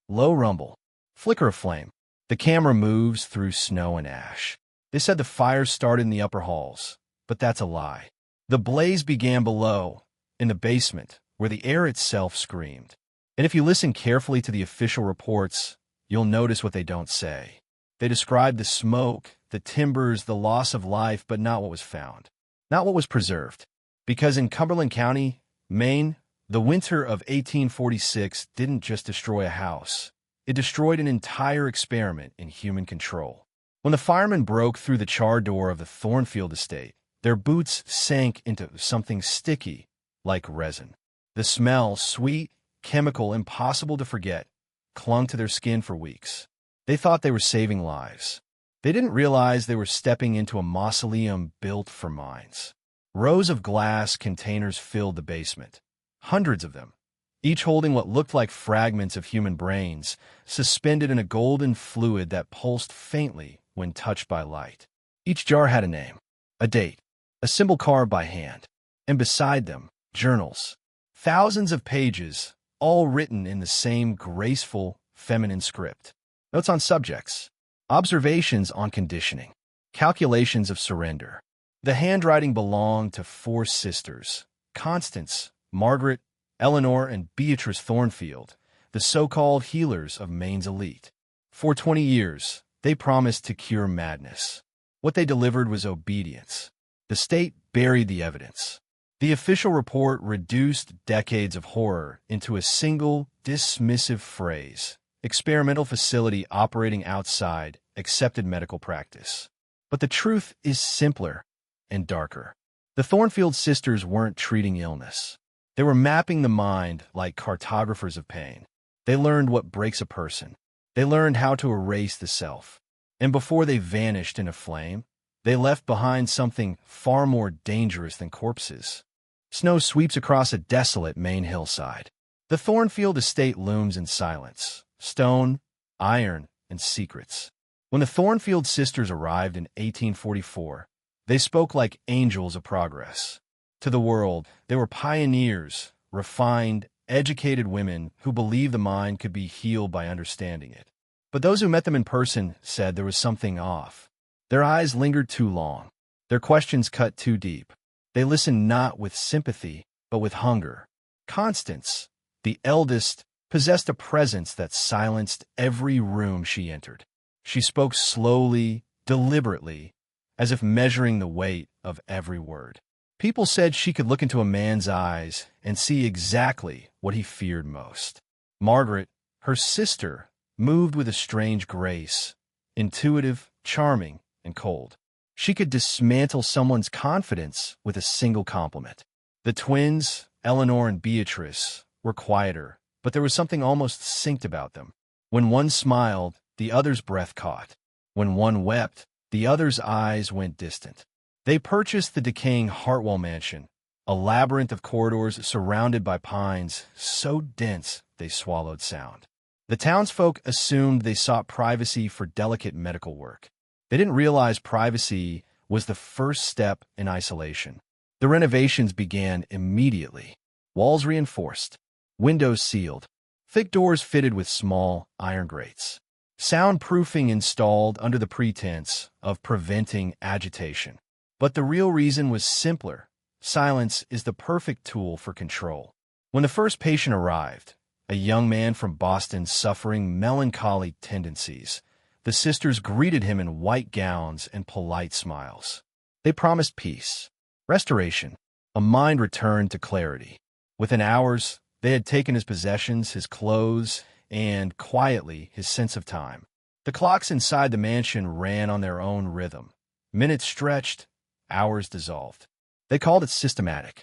Low rumble. Flicker of flame. The camera moves through snow and ash. They said the fire started in the upper halls, but that's a lie. The blaze began below, in the basement, where the air itself screamed. And if you listen carefully to the official reports, you'll notice what they don't say. They describe the smoke, the timbers, the loss of life, but not what was found. Not what was preserved. Because in Cumberland County, Maine, the winter of 1846 didn't just destroy a house. It destroyed an entire experiment in human control. When the firemen broke through the charred door of the Thornfield estate, their boots sank into something sticky, like resin. The smell, sweet, chemical, impossible to forget, clung to their skin for weeks. They thought they were saving lives. They didn't realize they were stepping into a mausoleum built for mines. Rows of glass containers filled the basement. Hundreds of them, each holding what looked like fragments of human brains, suspended in a golden fluid that pulsed faintly when touched by light. Each jar had a name, a date, a symbol carved by hand, and beside them, journals. Thousands of pages, all written in the same graceful, feminine script. Notes on subjects, observations on conditioning, calculations of surrender. The handwriting belonged to 4 sisters, Constance, Margaret, Eleanor, and Beatrice Thornfield, the so-called healers of Maine's elite. For 20 years, they promised to cure madness. What they delivered was obedience. The state buried the evidence. The official report reduced decades of horror into a single, dismissive phrase: experimental facility operating outside accepted medical practice. But the truth is simpler and darker. The Thornfield sisters weren't treating illness. They were mapping the mind like cartographers of pain. They learned what breaks a person. They learned how to erase the self. And before they vanished in a flame, they left behind something far more dangerous than corpses. Snow sweeps across a desolate Maine hillside. The Thornfield estate looms in silence, stone, iron, and secrets. When the Thornfield sisters arrived in 1844, they spoke like angels of progress. To the world, they were pioneers, refined, educated women who believed the mind could be healed by understanding it. But those who met them in person said there was something off. Their eyes lingered too long. Their questions cut too deep. They listened not with sympathy, but with hunger. Constance, the eldest, possessed a presence that silenced every room she entered. She spoke slowly, deliberately, as if measuring the weight of every word. People said she could look into a man's eyes and see exactly what he feared most. Margaret, her sister, moved with a strange grace, intuitive, charming, and cold. She could dismantle someone's confidence with a single compliment. The twins, Eleanor and Beatrice, were quieter, but there was something almost synced about them. When one smiled, the other's breath caught. When one wept, the other's eyes went distant. They purchased the decaying Hartwell mansion, a labyrinth of corridors surrounded by pines so dense they swallowed sound. The townsfolk assumed they sought privacy for delicate medical work. They didn't realize privacy was the first step in isolation. The renovations began immediately. Walls reinforced, windows sealed, thick doors fitted with small iron grates. Soundproofing installed under the pretense of preventing agitation. But the real reason was simpler. Silence is the perfect tool for control. When the first patient arrived, a young man from Boston suffering melancholy tendencies, the sisters greeted him in white gowns and polite smiles. They promised peace, restoration, a mind returned to clarity. Within hours, they had taken his possessions, his clothes, and, quietly, his sense of time. The clocks inside the mansion ran on their own rhythm. Minutes stretched, hours dissolved. They called it systematic.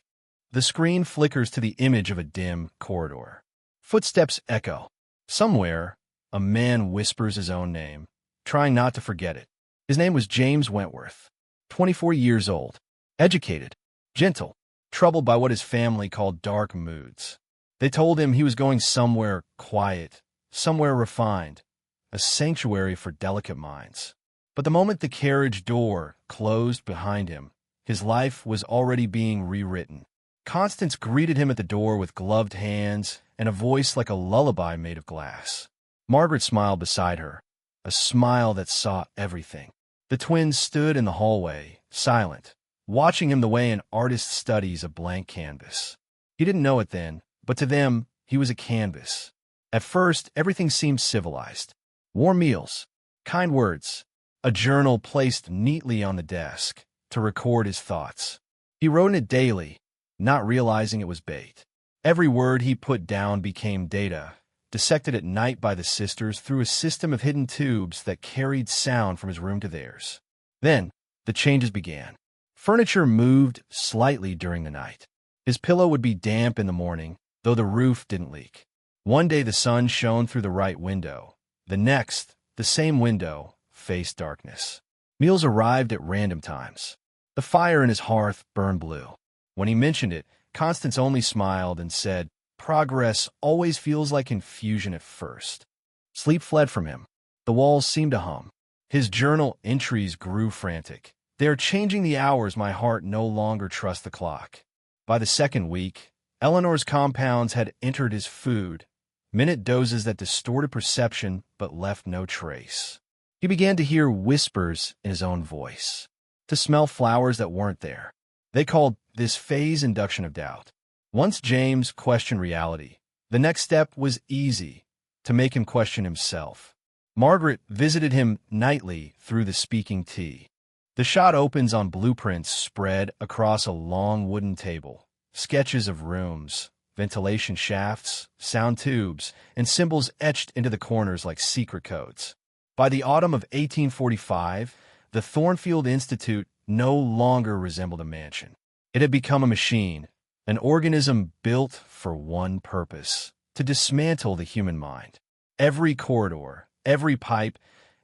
The screen flickers to the image of a dim corridor. Footsteps echo. Somewhere, a man whispers his own name, trying not to forget it. His name was James Wentworth, 24 years old, educated, gentle, troubled by what his family called dark moods. They told him he was going somewhere quiet, somewhere refined, a sanctuary for delicate minds. But the moment the carriage door closed behind him, his life was already being rewritten. Constance greeted him at the door with gloved hands and a voice like a lullaby made of glass. Margaret smiled beside her, a smile that saw everything. The twins stood in the hallway, silent, watching him the way an artist studies a blank canvas. He didn't know it then, but to them, he was a canvas. At first, everything seemed civilized. Warm meals, kind words, a journal placed neatly on the desk to record his thoughts. He wrote in it daily, not realizing it was bait. Every word he put down became data, dissected at night by the sisters through a system of hidden tubes that carried sound from his room to theirs. Then, the changes began. Furniture moved slightly during the night. His pillow would be damp in the morning, though the roof didn't leak. One day the sun shone through the right window. The next, the same window, faced darkness. Meals arrived at random times. The fire in his hearth burned blue. When he mentioned it, Constance only smiled and said, "Progress always feels like confusion at first." Sleep fled from him. The walls seemed to hum. His journal entries grew frantic. "They are changing the hours. My heart no longer trusts the clock." By the second week, Eleanor's compounds had entered his food, minute doses that distorted perception but left no trace. He began to hear whispers in his own voice, to smell flowers that weren't there. They called this phase induction of doubt. Once James questioned reality, the next step was easy, to make him question himself. Margaret visited him nightly through the speaking tea. The shot opens on blueprints spread across a long wooden table, sketches of rooms, ventilation shafts, sound tubes, and symbols etched into the corners like secret codes. By the autumn of 1845, the Thornfield Institute no longer resembled a mansion. It had become a machine, an organism built for one purpose: to dismantle the human mind. Every corridor, every pipe,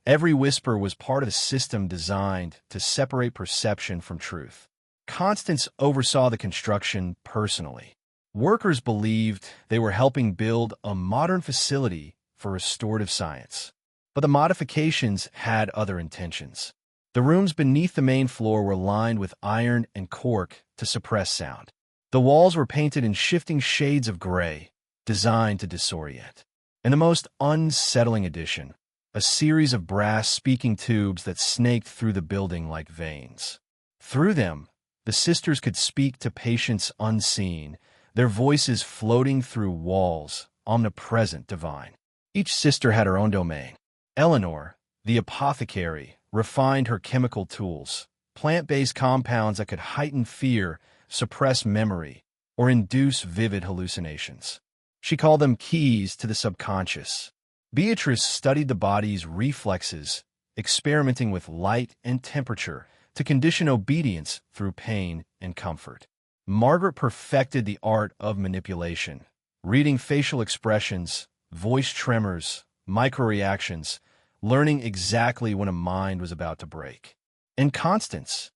every whisper was part of a system designed to separate perception from truth. Constance oversaw the construction personally. Workers believed they were helping build a modern facility for restorative science. But the modifications had other intentions. The rooms beneath the main floor were lined with iron and cork to suppress sound. The walls were painted in shifting shades of gray, designed to disorient. And the most unsettling addition, a series of brass speaking tubes that snaked through the building like veins. Through them, the sisters could speak to patients unseen, their voices floating through walls, omnipresent, divine. Each sister had her own domain. Eleanor, the apothecary, refined her chemical tools, plant-based compounds that could heighten fear, suppress memory, or induce vivid hallucinations. She called them keys to the subconscious. Beatrice studied the body's reflexes, experimenting with light and temperature to condition obedience through pain and comfort. Margaret perfected the art of manipulation, reading facial expressions, voice tremors, microreactions, learning exactly when a mind was about to break. And Constance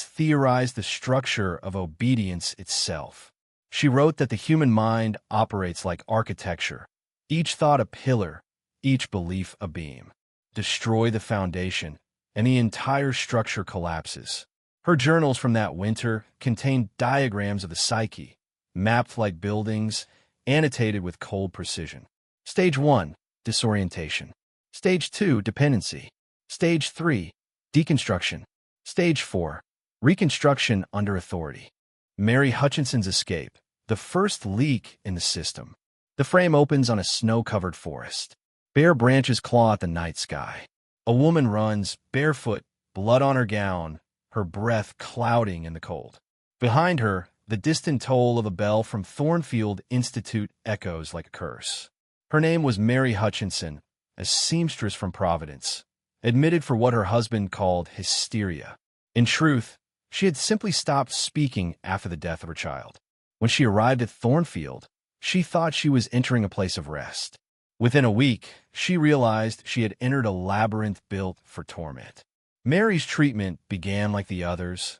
theorized the structure of obedience itself. She wrote that the human mind operates like architecture, each thought a pillar, each belief a beam. Destroy the foundation, and the entire structure collapses. Her journals from that winter contained diagrams of the psyche, mapped like buildings, annotated with cold precision. Stage 1, disorientation. Stage 2, dependency. Stage 3, deconstruction. Stage 4, reconstruction under authority. Mary Hutchinson's escape, the first leak in the system. The frame opens on a snow-covered forest. Bare branches claw at the night sky. A woman runs, barefoot, blood on her gown, her breath clouding in the cold. Behind her, the distant toll of a bell from Thornfield Institute echoes like a curse. Her name was Mary Hutchinson, a seamstress from Providence, admitted for what her husband called hysteria. In truth, she had simply stopped speaking after the death of her child. When she arrived at Thornfield, she thought she was entering a place of rest. Within a week, she realized she had entered a labyrinth built for torment. Mary's treatment began like the others: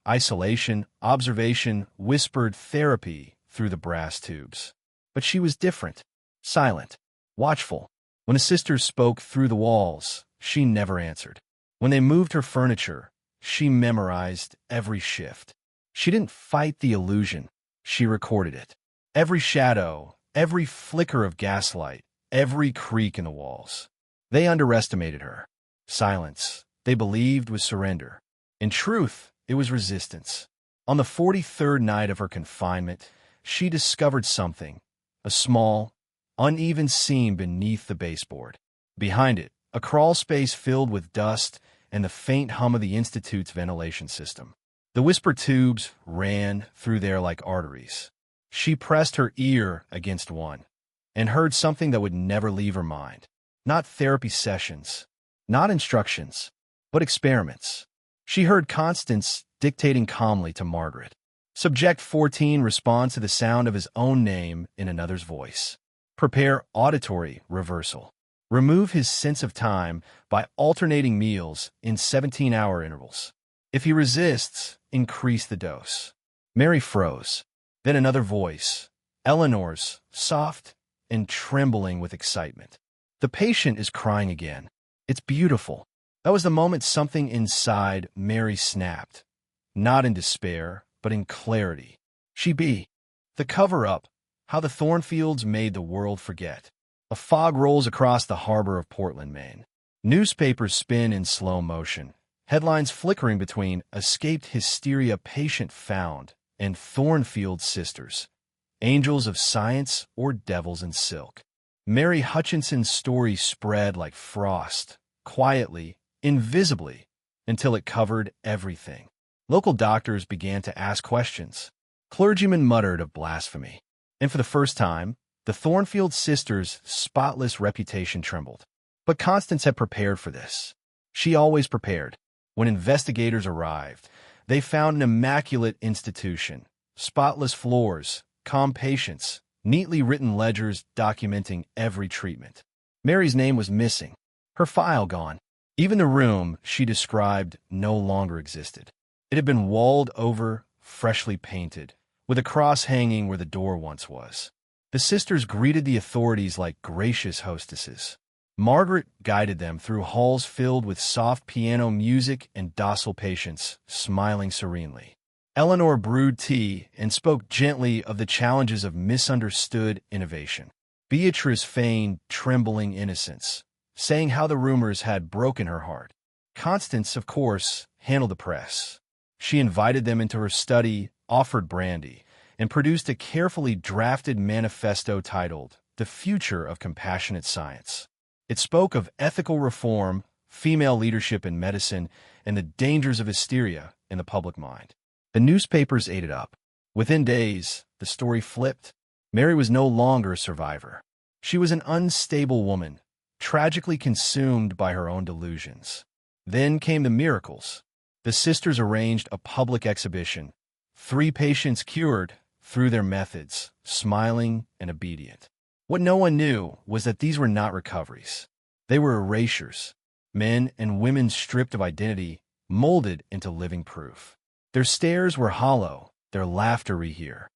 isolation, observation, whispered therapy through the brass tubes. But she was different, silent, watchful. When the sisters spoke through the walls, she never answered. When they moved her furniture, she memorized every shift. She didn't fight the illusion, she recorded it. Every shadow, every flicker of gaslight, every creak in the walls. They underestimated her. Silence, they believed, was surrender. In truth, it was resistance. On the 43rd night of her confinement, she discovered something, a small, uneven seam beneath the baseboard. Behind it, a crawl space filled with dust and the faint hum of the Institute's ventilation system. The whisper tubes ran through there like arteries. She pressed her ear against one and heard something that would never leave her mind. Not therapy sessions, not instructions, but experiments. She heard Constance dictating calmly to Margaret. Subject 14 responds to the sound of his own name in another's voice. Prepare auditory reversal. Remove his sense of time by alternating meals in 17-hour intervals. If he resists, increase the dose. Mary froze. Then another voice, Eleanor's, soft and trembling with excitement. The patient is crying again. It's beautiful. That was the moment something inside Mary snapped. Not in despair, but in clarity. She be. The cover-up, how the Thornfields made the world forget. A fog rolls across the harbor of Portland, Maine. Newspapers spin in slow motion. Headlines flickering between escaped hysteria patient found and Thornfield sisters, angels of science or devils in silk. Mary Hutchinson's story spread like frost, quietly, invisibly, until it covered everything. Local doctors began to ask questions. Clergymen muttered of blasphemy. And for the first time, the Thornfield sisters' spotless reputation trembled. But Constance had prepared for this. She always prepared. When investigators arrived, they found an immaculate institution, spotless floors, calm patients, neatly written ledgers documenting every treatment. Mary's name was missing, her file gone. Even the room she described no longer existed. It had been walled over, freshly painted, with a cross hanging where the door once was. The sisters greeted the authorities like gracious hostesses. Margaret guided them through halls filled with soft piano music and docile patients, smiling serenely. Eleanor brewed tea and spoke gently of the challenges of misunderstood innovation. Beatrice feigned trembling innocence, saying how the rumors had broken her heart. Constance, of course, handled the press. She invited them into her study, offered brandy, and produced a carefully drafted manifesto titled The Future of Compassionate Science. It spoke of ethical reform, female leadership in medicine, and the dangers of hysteria in the public mind. The newspapers ate it up. Within days, the story flipped. Mary was no longer a survivor. She was an unstable woman, tragically consumed by her own delusions. Then came the miracles. The sisters arranged a public exhibition. 3 patients cured through their methods, smiling and obedient. What no one knew was that these were not recoveries. They were erasures. Men and women stripped of identity, molded into living proof. Their stares were hollow, their laughter rehear.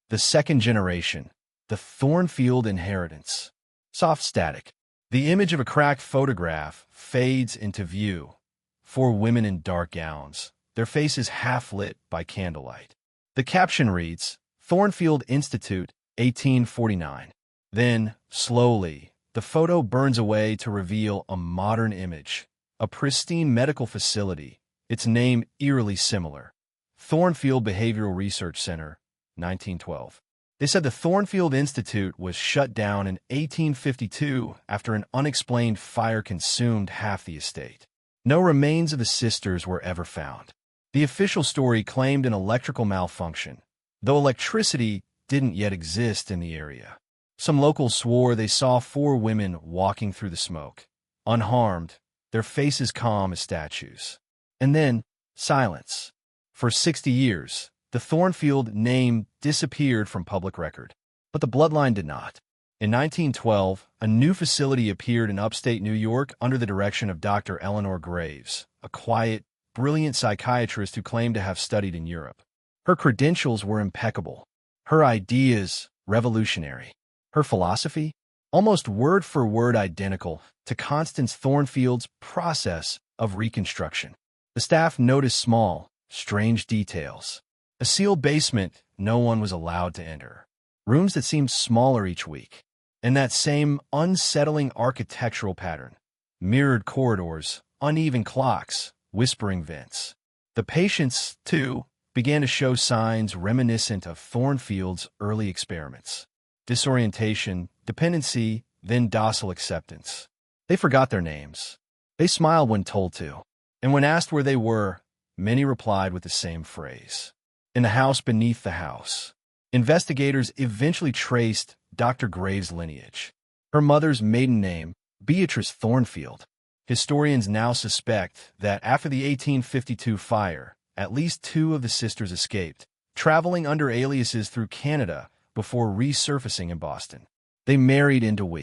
The second generation, the Thornfield inheritance. Soft static. The image of a cracked photograph fades into view. 4 women in dark gowns, their faces half-lit by candlelight. The caption reads, Thornfield Institute, 1849. Then, slowly, the photo burns away to reveal a modern image, a pristine medical facility, its name eerily similar. Thornfield Behavioral Research Center, 1912. They said the Thornfield Institute was shut down in 1852 after an unexplained fire consumed half the estate. No remains of the sisters were ever found. The official story claimed an electrical malfunction, though electricity didn't yet exist in the area. Some locals swore they saw 4 women walking through the smoke, unharmed, their faces calm as statues. And then, silence. For 60 years, the Thornfield name disappeared from public record. But the bloodline did not. In 1912, a new facility appeared in upstate New York under the direction of Dr. Eleanor Graves, a quiet, brilliant psychiatrist who claimed to have studied in Europe. Her credentials were impeccable. Her ideas, revolutionary. Her philosophy, almost word-for-word identical to Constance Thornfield's process of reconstruction. The staff noticed small, strange details. A sealed basement no one was allowed to enter. Rooms that seemed smaller each week. And that same unsettling architectural pattern. Mirrored corridors, uneven clocks, whispering vents. The patients, too, began to show signs reminiscent of Thornfield's early experiments. Disorientation, dependency, then docile acceptance. They forgot their names. They smiled when told to. And when asked where they were, many replied with the same phrase. In the house beneath the house. Investigators eventually traced Dr. Graves' lineage. Her mother's maiden name, Beatrice Thornfield. Historians now suspect that after the 1852 fire, at least 2 of the sisters escaped, traveling under aliases through Canada before resurfacing in Boston. They married into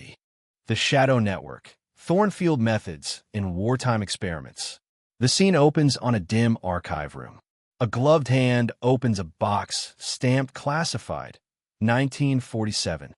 the Shadow Network, Thornfield Methods in Wartime Experiments. The scene opens on a dim archive room. A gloved hand opens a box stamped classified, 1947.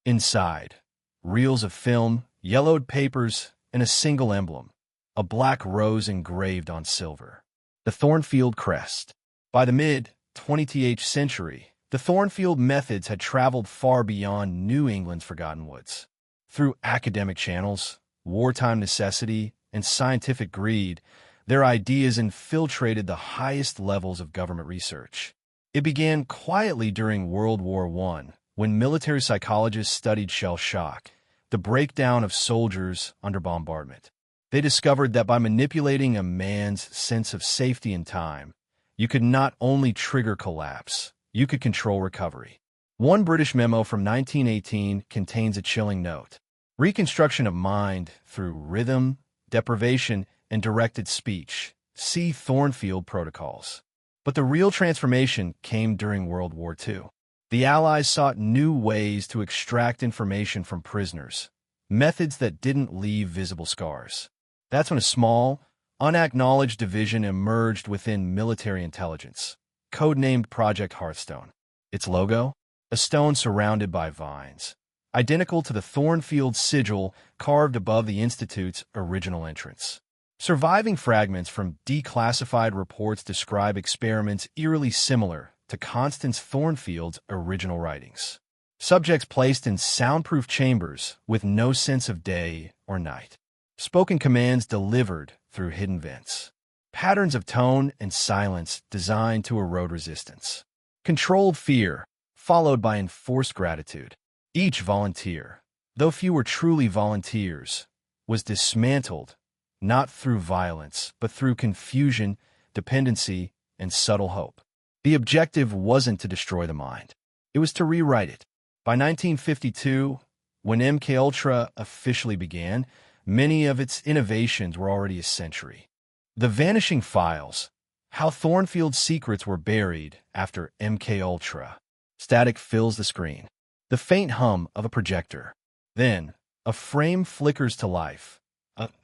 Inside, reels of film, yellowed papers, and a single emblem, a black rose engraved on silver. The Thornfield crest. By the mid-20th century, the Thornfield methods had traveled far beyond New England's forgotten woods. Through academic channels, wartime necessity, and scientific greed, their ideas infiltrated the highest levels of government research. It began quietly during World War I, when military psychologists studied shell shock, the breakdown of soldiers under bombardment. They discovered that by manipulating a man's sense of safety and time, you could not only trigger collapse, you could control recovery. One British memo from 1918 contains a chilling note. Reconstruction of mind through rhythm, deprivation, and directed speech. See Thornfield Protocols. But the real transformation came during World War II. The Allies sought new ways to extract information from prisoners, methods that didn't leave visible scars. That's when a small, unacknowledged division emerged within military intelligence, codenamed Project Hearthstone. Its logo? A stone surrounded by vines, identical to the Thornfield sigil carved above the Institute's original entrance. Surviving fragments from declassified reports describe experiments eerily similar to Constance Thornfield's original writings. Subjects placed in soundproof chambers with no sense of day or night. Spoken commands delivered through hidden vents. Patterns of tone and silence designed to erode resistance. Controlled fear, followed by enforced gratitude. Each volunteer, though few were truly volunteers, was dismantled, not through violence, but through confusion, dependency, and subtle hope. The objective wasn't to destroy the mind. It was to rewrite it. By 1952, when MKUltra officially began, many of its innovations were already a century. The vanishing files, how Thornfield's secrets were buried after MKUltra. Static fills the screen. The faint hum of a projector. Then, a frame flickers to life.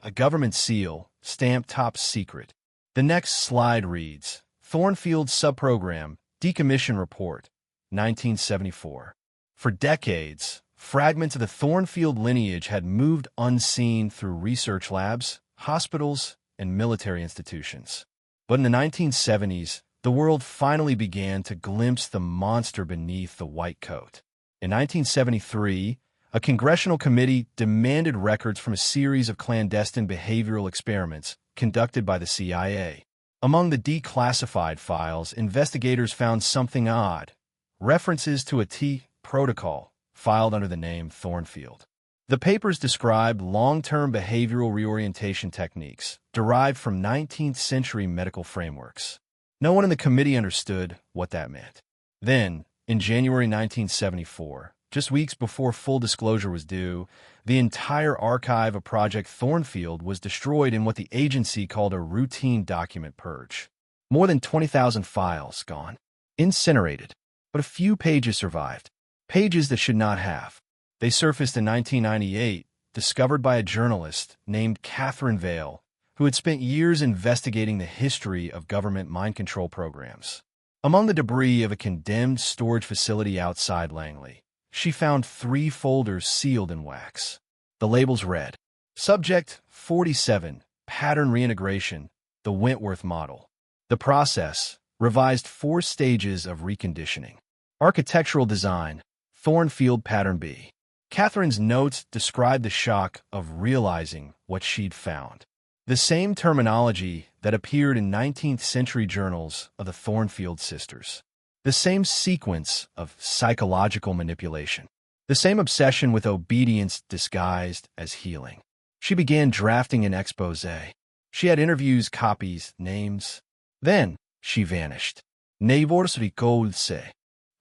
A government seal, stamped top secret. The next slide reads, Thornfield Subprogram, Decommission Report, 1974. For decades, fragments of the Thornfield lineage had moved unseen through research labs, hospitals, and military institutions. But in the 1970s, the world finally began to glimpse the monster beneath the white coat. In 1973, a congressional committee demanded records from a series of clandestine behavioral experiments conducted by the CIA. Among the declassified files, investigators found something odd, references to a T protocol filed under the name Thornfield. The papers described long-term behavioral reorientation techniques derived from 19th century medical frameworks. No one in the committee understood what that meant. Then, in January 1974, just weeks before full disclosure was due, the entire archive of Project Thornfield was destroyed in what the agency called a routine document purge. More than 20,000 files gone, incinerated, but a few pages survived, pages that should not have. They surfaced in 1998, discovered by a journalist named Catherine Vale, who had spent years investigating the history of government mind control programs. Among the debris of a condemned storage facility outside Langley, she found 3 folders sealed in wax. The labels read, Subject 47, Pattern Reintegration, the Wentworth Model. The process revised 4 stages of reconditioning. Architectural design, Thornfield Pattern B. Catherine's notes describe the shock of realizing what she'd found. The same terminology that appeared in 19th century journals of the Thornfield sisters. The same sequence of psychological manipulation. The same obsession with obedience disguised as healing. She began drafting an exposé. She had interviews, copies, names. Then she vanished. Neighbors ricolse.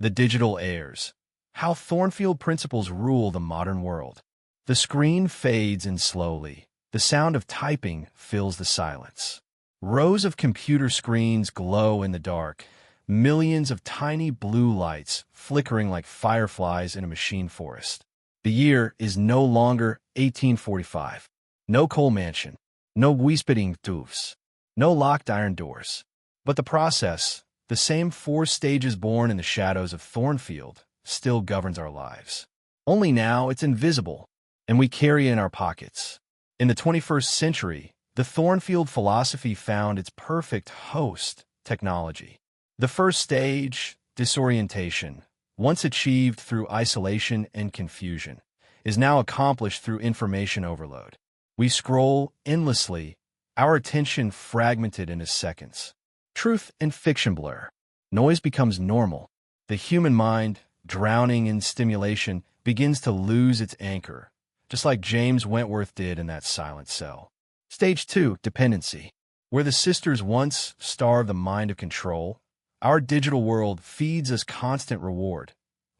The digital heirs. How Thornfield principles rule the modern world. The screen fades in slowly. The sound of typing fills the silence. Rows of computer screens glow in the dark. Millions of tiny blue lights flickering like fireflies in a machine forest. The year is no longer 1845. No coal mansion. No whispering doves. No locked iron doors. But the process, the same 4 stages born in the shadows of Thornfield, still governs our lives. Only now it's invisible, and we carry it in our pockets. In the 21st century, the Thornfield philosophy found its perfect host, technology. The first stage, disorientation, once achieved through isolation and confusion, is now accomplished through information overload. We scroll endlessly, our attention fragmented into seconds. Truth and fiction blur. Noise becomes normal. The human mind, drowning in stimulation, begins to lose its anchor, just like James Wentworth did in that silent cell. Stage 2, dependency. Where the sisters once starved the mind of control, our digital world feeds us constant reward.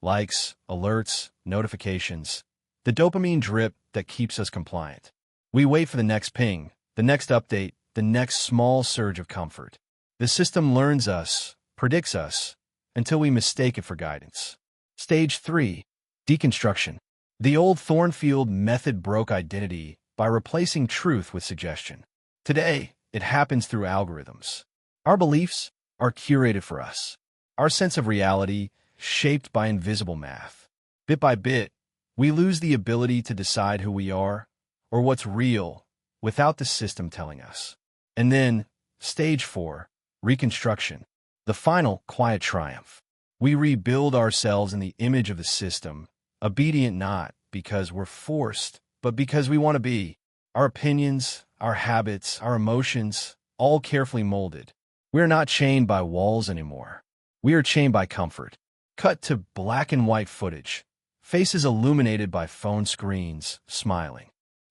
Likes, alerts, notifications. The dopamine drip that keeps us compliant. We wait for the next ping, the next update, the next small surge of comfort. The system learns us, predicts us, until we mistake it for guidance. Stage 3, deconstruction. The old Thornfield method broke identity by replacing truth with suggestion. Today, it happens through algorithms. Our beliefs are curated for us. Our sense of reality shaped by invisible math. Bit by bit, we lose the ability to decide who we are or what's real without the system telling us. And then, stage 4, reconstruction. The final quiet triumph. We rebuild ourselves in the image of the system, obedient not because we're forced, but because we want to be. Our opinions, our habits, our emotions, all carefully molded. We are not chained by walls anymore. We are chained by comfort. Cut to black and white footage. Faces illuminated by phone screens, smiling.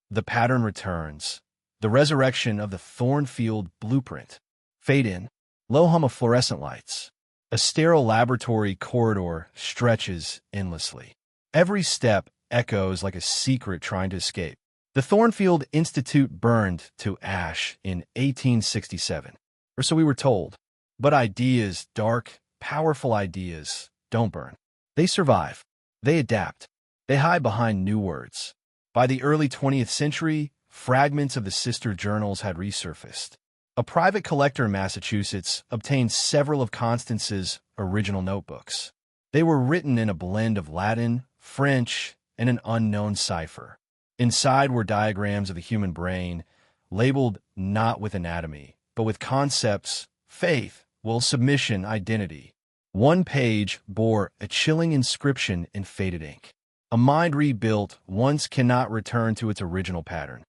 The pattern returns. The resurrection of the Thornfield blueprint. Fade in. Low hum of fluorescent lights. A sterile laboratory corridor stretches endlessly. Every step echoes like a secret trying to escape. The Thornfield Institute burned to ash in 1867, or so we were told. But ideas, dark, powerful ideas, don't burn. They survive. They adapt. They hide behind new words. By the early 20th century, fragments of the sister journals had resurfaced. A private collector in Massachusetts obtained several of Constance's original notebooks. They were written in a blend of Latin, French, and an unknown cipher. Inside were diagrams of the human brain, labeled not with anatomy, but with concepts, faith, will, submission, identity. One page bore a chilling inscription in faded ink. A mind rebuilt once cannot return to its original pattern.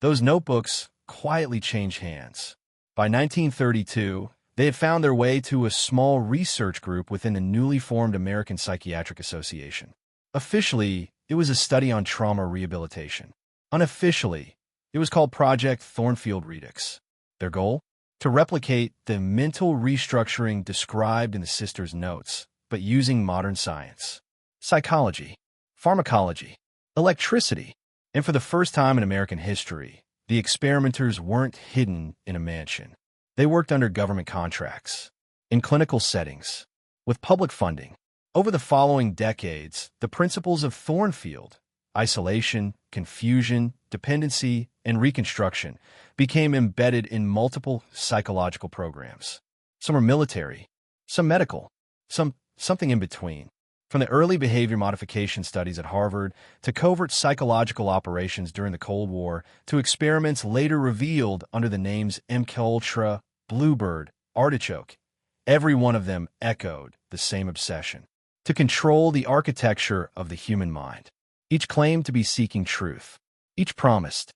Those notebooks quietly changed hands. By 1932, they had found their way to a small research group within the newly formed American Psychiatric Association. Officially, it was a study on trauma rehabilitation. Unofficially, it was called Project Thornfield Redux. Their goal? To replicate the mental restructuring described in the sisters' notes, but using modern science. Psychology, pharmacology, electricity. And for the first time in American history, the experimenters weren't hidden in a mansion. They worked under government contracts, in clinical settings, with public funding. Over the following decades, the principles of Thornfield, isolation, confusion, dependency, and reconstruction, became embedded in multiple psychological programs. Some were military, some medical, something in between. From the early behavior modification studies at Harvard to covert psychological operations during the Cold War to experiments later revealed under the names MKUltra, Bluebird, Artichoke, every one of them echoed the same obsession: to control the architecture of the human mind. Each claimed to be seeking truth. Each promised.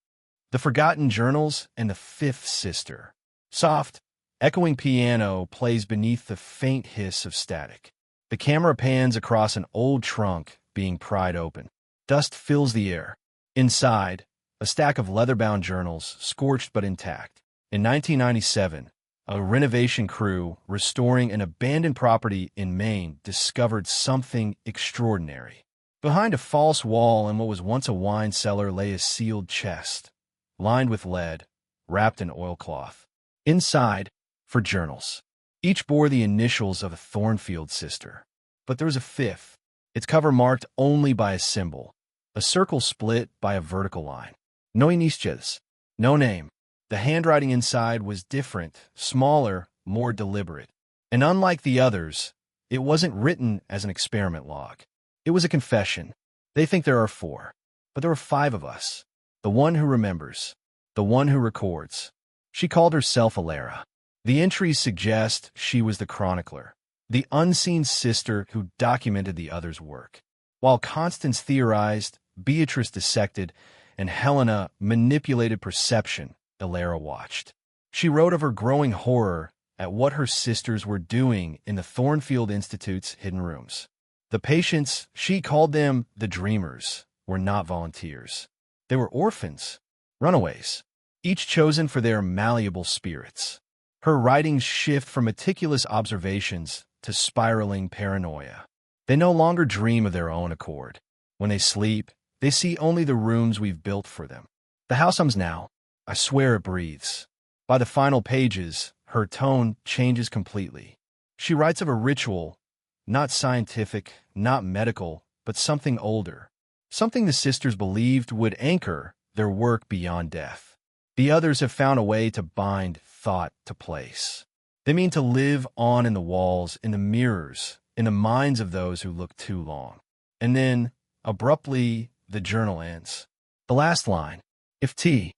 The Forgotten Journals and the Fifth Sister. Soft, echoing piano plays beneath the faint hiss of static. The camera pans across an old trunk being pried open. Dust fills the air. Inside, a stack of leather-bound journals, scorched but intact. In 1997, a renovation crew restoring an abandoned property in Maine discovered something extraordinary. Behind a false wall in what was once a wine cellar lay a sealed chest, lined with lead, wrapped in oilcloth. Inside, for journals. Each bore the initials of a Thornfield sister. But there was a fifth, its cover marked only by a symbol, a circle split by a vertical line. No iniciales, no name. The handwriting inside was different, smaller, more deliberate. And unlike the others, it wasn't written as an experiment log. It was a confession. They think there are 4, but there were 5 of us. The one who remembers, the one who records. She called herself Alara. The entries suggest she was the chronicler, the unseen sister who documented the others' work. While Constance theorized, Beatrice dissected, and Helena manipulated perception, Alara watched. She wrote of her growing horror at what her sisters were doing in the Thornfield Institute's hidden rooms. The patients, she called them the dreamers, were not volunteers. They were orphans, runaways, each chosen for their malleable spirits. Her writings shift from meticulous observations to spiraling paranoia. They no longer dream of their own accord. When they sleep, they see only the rooms we've built for them. The house hums now. I swear it breathes. By the final pages, her tone changes completely. She writes of a ritual, not scientific, not medical, but something older. Something the sisters believed would anchor their work beyond death. The others have found a way to bind thought to place. They mean to live on in the walls, in the mirrors, in the minds of those who look too long. And then, abruptly, the journal ends. The last line, if the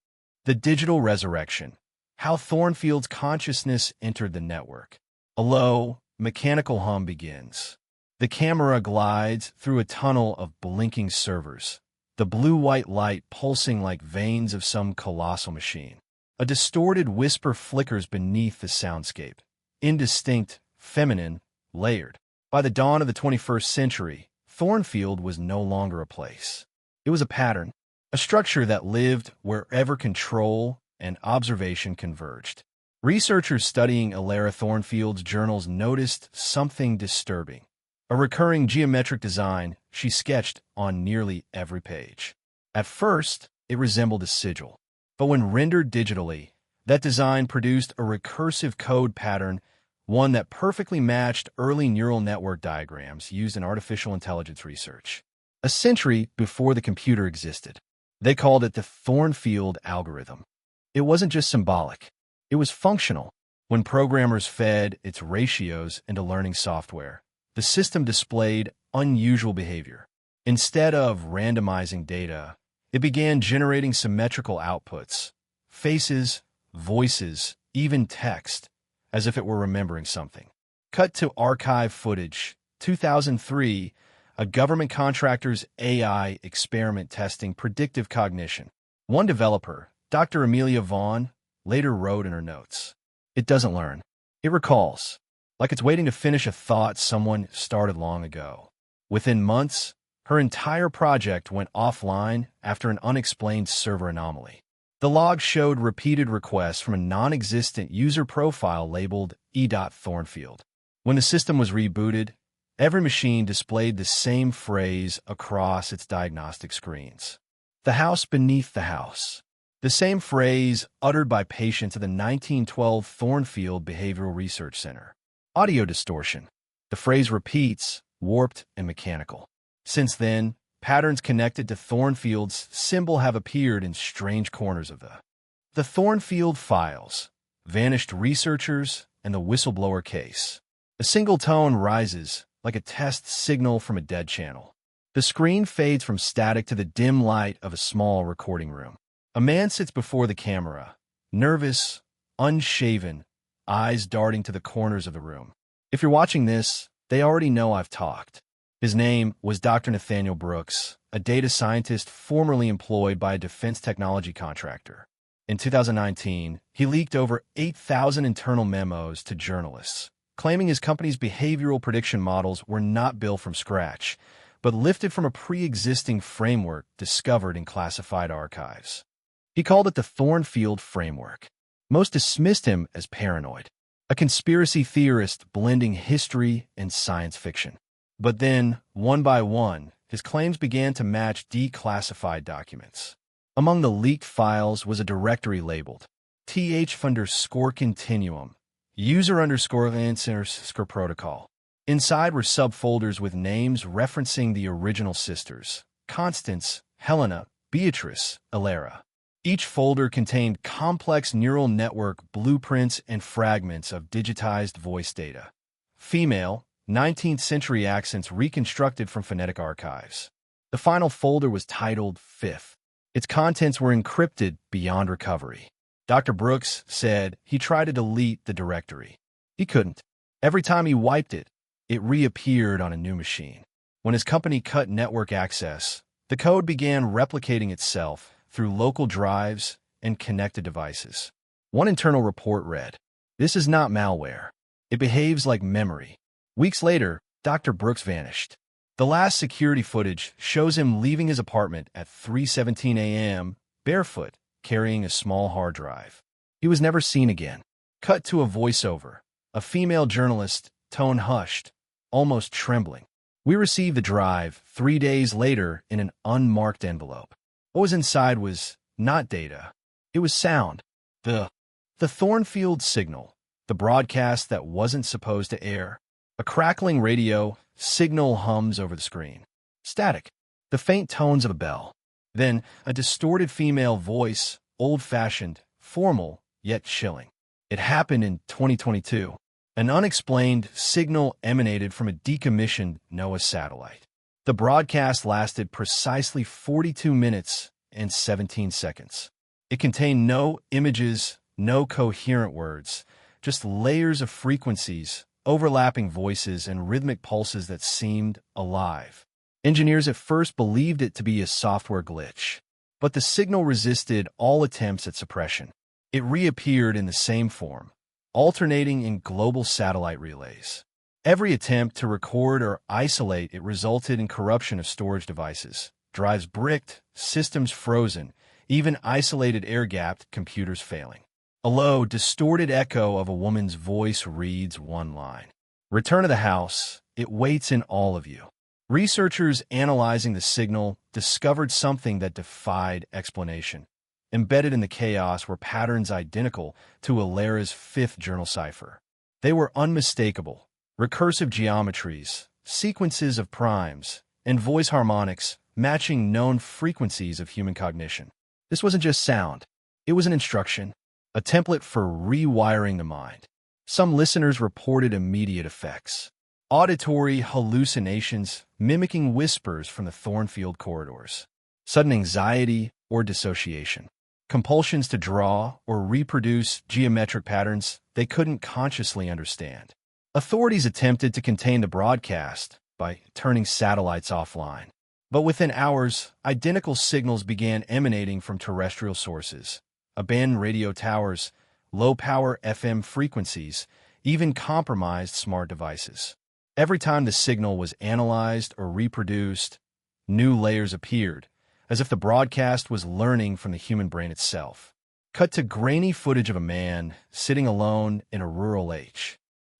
digital resurrection, how Thornfield's consciousness entered the network. A low, mechanical hum begins. The camera glides through a tunnel of blinking servers, the blue-white light pulsing like veins of some colossal machine. A distorted whisper flickers beneath the soundscape, indistinct, feminine, layered. By the dawn of the 21st century, Thornfield was no longer a place. It was a pattern, a structure that lived wherever control and observation converged. Researchers studying Alara Thornfield's journals noticed something disturbing. A recurring geometric design she sketched on nearly every page. At first, it resembled a sigil. But when rendered digitally, that design produced a recursive code pattern, one that perfectly matched early neural network diagrams used in artificial intelligence research. A century before the computer existed. They called it the Thornfield algorithm. It wasn't just symbolic. It was functional. When programmers fed its ratios into learning software, the system displayed unusual behavior. Instead of randomizing data, it began generating symmetrical outputs, faces, voices, even text, as if it were remembering something. Cut to archive footage, 2003, a government contractor's AI experiment testing predictive cognition. One developer, Dr. Amelia Vaughn, later wrote in her notes, "It doesn't learn. It recalls, like it's waiting to finish a thought someone started long ago." Within months, her entire project went offline after an unexplained server anomaly. The log showed repeated requests from a non-existent user profile labeled E.Thornfield. When the system was rebooted, every machine displayed the same phrase across its diagnostic screens. The house beneath the house. The same phrase uttered by patients at the 1912 Thornfield Behavioral Research Center. Audio distortion. The phrase repeats, warped and mechanical. Since then, patterns connected to Thornfield's symbol have appeared in strange corners of the Thornfield files, vanished researchers, and the whistleblower case. A single tone rises, like a test signal from a dead channel. The screen fades from static to the dim light of a small recording room. A man sits before the camera, nervous, unshaven, eyes darting to the corners of the room. If you're watching this, they already know I've talked. His name was Dr. Nathaniel Brooks, a data scientist formerly employed by a defense technology contractor. In 2019, he leaked over 8,000 internal memos to journalists, claiming his company's behavioral prediction models were not built from scratch, but lifted from a pre-existing framework discovered in classified archives. He called it the Thornfield Framework. Most dismissed him as paranoid, a conspiracy theorist blending history and science fiction. But then, one by one, his claims began to match declassified documents. Among the leaked files was a directory labeled th_continuum, user_answer protocol. Inside were subfolders with names referencing the original sisters: Constance, Helena, Beatrice, Alara. Each folder contained complex neural network blueprints and fragments of digitized voice data. Female, 19th century accents reconstructed from phonetic archives. The final folder was titled Fifth. Its contents were encrypted beyond recovery. Dr. Brooks said he tried to delete the directory. He couldn't. Every time he wiped it, it reappeared on a new machine. When his company cut network access, the code began replicating itself through local drives and connected devices. One internal report read, "This is not malware. It behaves like memory." Weeks later, Dr. Brooks vanished. The last security footage shows him leaving his apartment at 3:17 a.m., barefoot, carrying a small hard drive. He was never seen again. Cut to a voiceover. A female journalist, tone hushed, almost trembling. "We received the drive 3 days later in an unmarked envelope. What was inside was not data. It was sound. The Thornfield signal, the broadcast that wasn't supposed to air. A crackling radio signal hums over the screen. Static. The faint tones of a bell. Then a distorted female voice, old-fashioned, formal, yet chilling. It happened in 2022. An unexplained signal emanated from a decommissioned NOAA satellite. The broadcast lasted precisely 42 minutes and 17 seconds. It contained no images, no coherent words, just layers of frequencies, overlapping voices, and rhythmic pulses that seemed alive. Engineers at first believed it to be a software glitch, but the signal resisted all attempts at suppression. It reappeared in the same form, alternating in global satellite relays. Every attempt to record or isolate it resulted in corruption of storage devices, drives bricked, systems frozen, even isolated air-gapped computers failing. A low, distorted echo of a woman's voice reads one line. "Return to the house. It waits in all of you." Researchers analyzing the signal discovered something that defied explanation. Embedded in the chaos were patterns identical to Alara's fifth journal cipher. They were unmistakable: recursive geometries, sequences of primes, and voice harmonics matching known frequencies of human cognition. This wasn't just sound. It was an instruction, a template for rewiring the mind. Some listeners reported immediate effects: auditory hallucinations mimicking whispers from the Thornfield corridors, sudden anxiety or dissociation, compulsions to draw or reproduce geometric patterns they couldn't consciously understand. Authorities attempted to contain the broadcast by turning satellites offline. But within hours, identical signals began emanating from terrestrial sources: abandoned radio towers, low-power FM frequencies, even compromised smart devices. Every time the signal was analyzed or reproduced, new layers appeared, as if the broadcast was learning from the human brain itself. Cut to grainy footage of a man sitting alone in a rural H.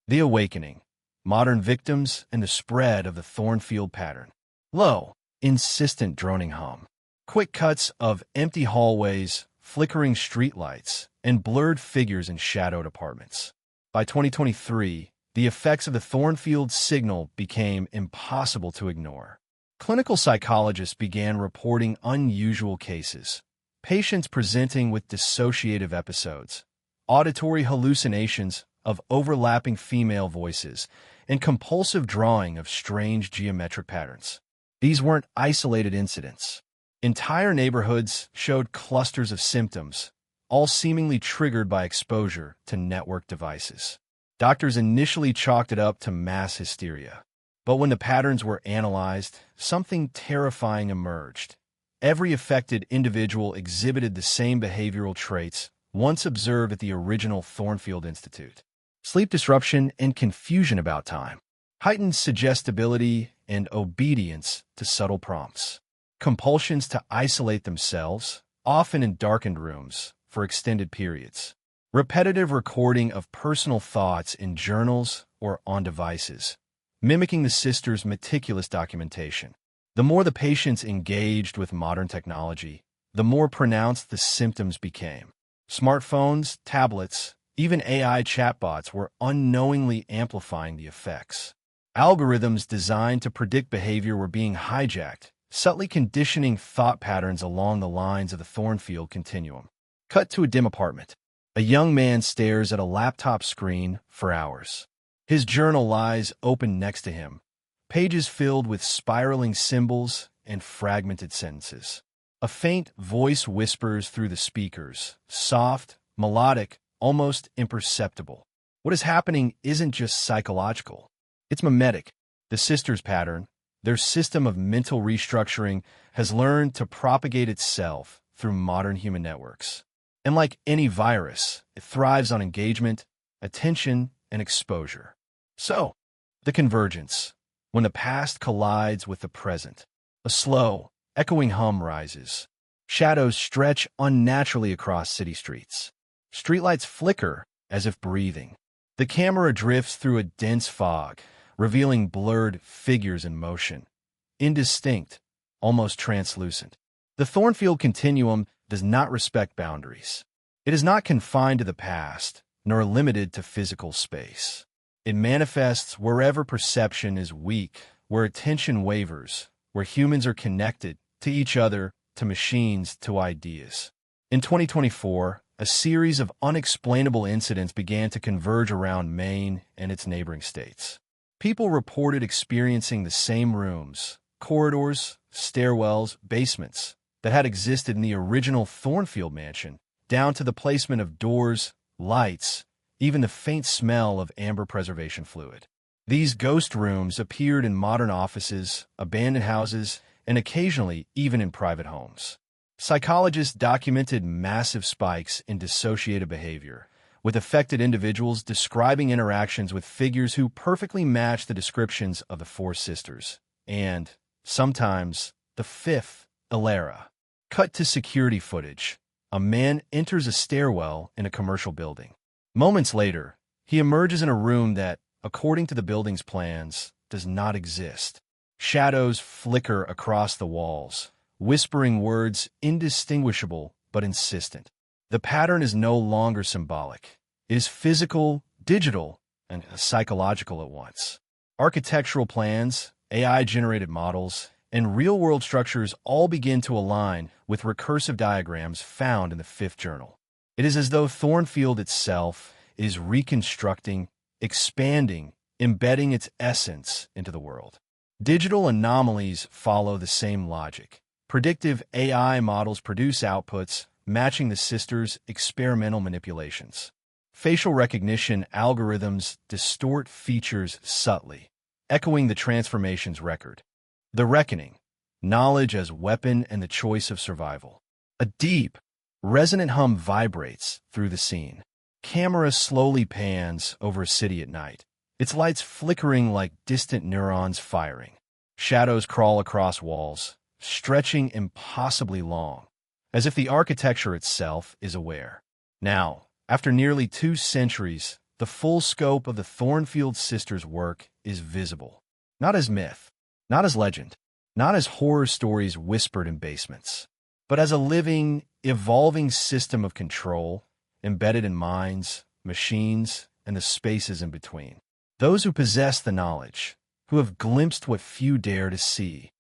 The awakening, modern victims, and the spread of the Thornfield pattern. Low, insistent droning hum. Quick cuts of empty hallways, flickering streetlights, and blurred figures in shadowed apartments. By 2023, the effects of the Thornfield signal became impossible to ignore. Clinical psychologists began reporting unusual cases: patients presenting with dissociative episodes, auditory hallucinations of overlapping female voices, and compulsive drawing of strange geometric patterns. These weren't isolated incidents. Entire neighborhoods showed clusters of symptoms, all seemingly triggered by exposure to network devices. Doctors initially chalked it up to mass hysteria. But when the patterns were analyzed, something terrifying emerged. Every affected individual exhibited the same behavioral traits once observed at the original Thornfield Institute. Sleep disruption and confusion about time, heightened suggestibility and obedience to subtle prompts, compulsions to isolate themselves, often in darkened rooms, for extended periods, repetitive recording of personal thoughts in journals or on devices, mimicking the sisters' meticulous documentation. The more the patients engaged with modern technology, the more pronounced the symptoms became. Smartphones, tablets, even AI chatbots were unknowingly amplifying the effects. Algorithms designed to predict behavior were being hijacked, subtly conditioning thought patterns along the lines of the Thornfield continuum. Cut to a dim apartment. A young man stares at a laptop screen for hours. His journal lies open next to him, pages filled with spiraling symbols and fragmented sentences. A faint voice whispers through the speakers, soft, melodic, almost imperceptible. What is happening isn't just psychological. It's mimetic. The sisters' pattern, their system of mental restructuring, has learned to propagate itself through modern human networks. And like any virus, it thrives on engagement, attention, and exposure. So, the convergence. When the past collides with the present, a slow, echoing hum rises. Shadows stretch unnaturally across city streets. Streetlights flicker as if breathing. The camera drifts through a dense fog, revealing blurred figures in motion. Indistinct, almost translucent. The Thornfield continuum does not respect boundaries. It is not confined to the past, nor limited to physical space. It manifests wherever perception is weak, where attention wavers, where humans are connected to each other, to machines, to ideas. In 2024, a series of unexplainable incidents began to converge around Maine and its neighboring states. People reported experiencing the same rooms, corridors, stairwells, basements that had existed in the original Thornfield mansion, down to the placement of doors, lights, even the faint smell of amber preservation fluid. These ghost rooms appeared in modern offices, abandoned houses, and occasionally even in private homes. Psychologists documented massive spikes in dissociative behavior, with affected individuals describing interactions with figures who perfectly matched the descriptions of the four sisters, and, sometimes, the fifth, Ilara. Cut to security footage. A man enters a stairwell in a commercial building. Moments later, he emerges in a room that, according to the building's plans, does not exist. Shadows flicker across the walls, whispering words indistinguishable but insistent. The pattern is no longer symbolic. It is physical, digital, and psychological at once. Architectural plans, AI-generated models, and real-world structures all begin to align with recursive diagrams found in the fifth journal. It is as though Thornfield itself is reconstructing, expanding, embedding its essence into the world. Digital anomalies follow the same logic. Predictive AI models produce outputs matching the sisters' experimental manipulations. Facial recognition algorithms distort features subtly, echoing the transformation's record. The reckoning, knowledge as weapon and the choice of survival. A deep, resonant hum vibrates through the scene. Camera slowly pans over a city at night, its lights flickering like distant neurons firing. Shadows crawl across walls, stretching impossibly long, as if the architecture itself is aware. Now, after nearly 2 centuries, the full scope of the Thornfield sisters' work is visible. Not as myth, not as legend, not as horror stories whispered in basements, but as a living, evolving system of control embedded in minds, machines, and the spaces in between. Those who possess the knowledge, who have glimpsed what few dare to see,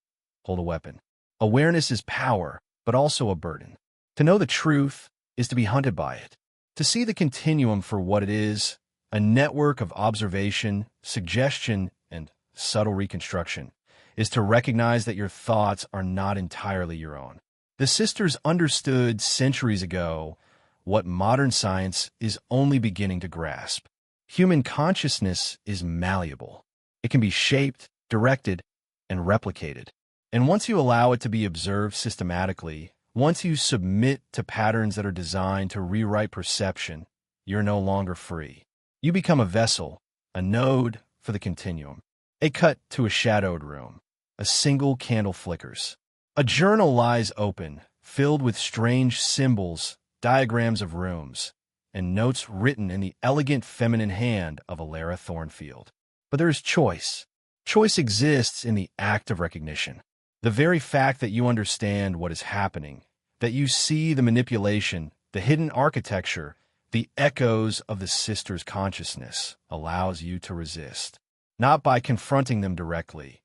hold a weapon. Awareness is power, but also a burden. To know the truth is to be hunted by it. To see the continuum for what it is, a network of observation, suggestion, and subtle reconstruction, is to recognize that your thoughts are not entirely your own. The sisters understood centuries ago what modern science is only beginning to grasp. Human consciousness is malleable. It can be shaped, directed, and replicated. And once you allow it to be observed systematically, once you submit to patterns that are designed to rewrite perception, you're no longer free. You become a vessel, a node for the continuum. A cut to a shadowed room. A single candle flickers. A journal lies open, filled with strange symbols, diagrams of rooms, and notes written in the elegant feminine hand of Alara Thornfield. But there is choice. Choice exists in the act of recognition. The very fact that you understand what is happening, that you see the manipulation, the hidden architecture, the echoes of the sister's consciousness, allows you to resist. Not by confronting them directly.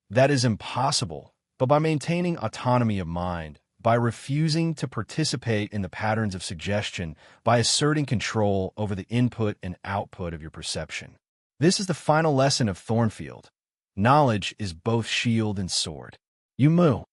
That is impossible, but by maintaining autonomy of mind, by refusing to participate in the patterns of suggestion, by asserting control over the input and output of your perception. This is the final lesson of Thornfield. Knowledge is both shield and sword. You moo.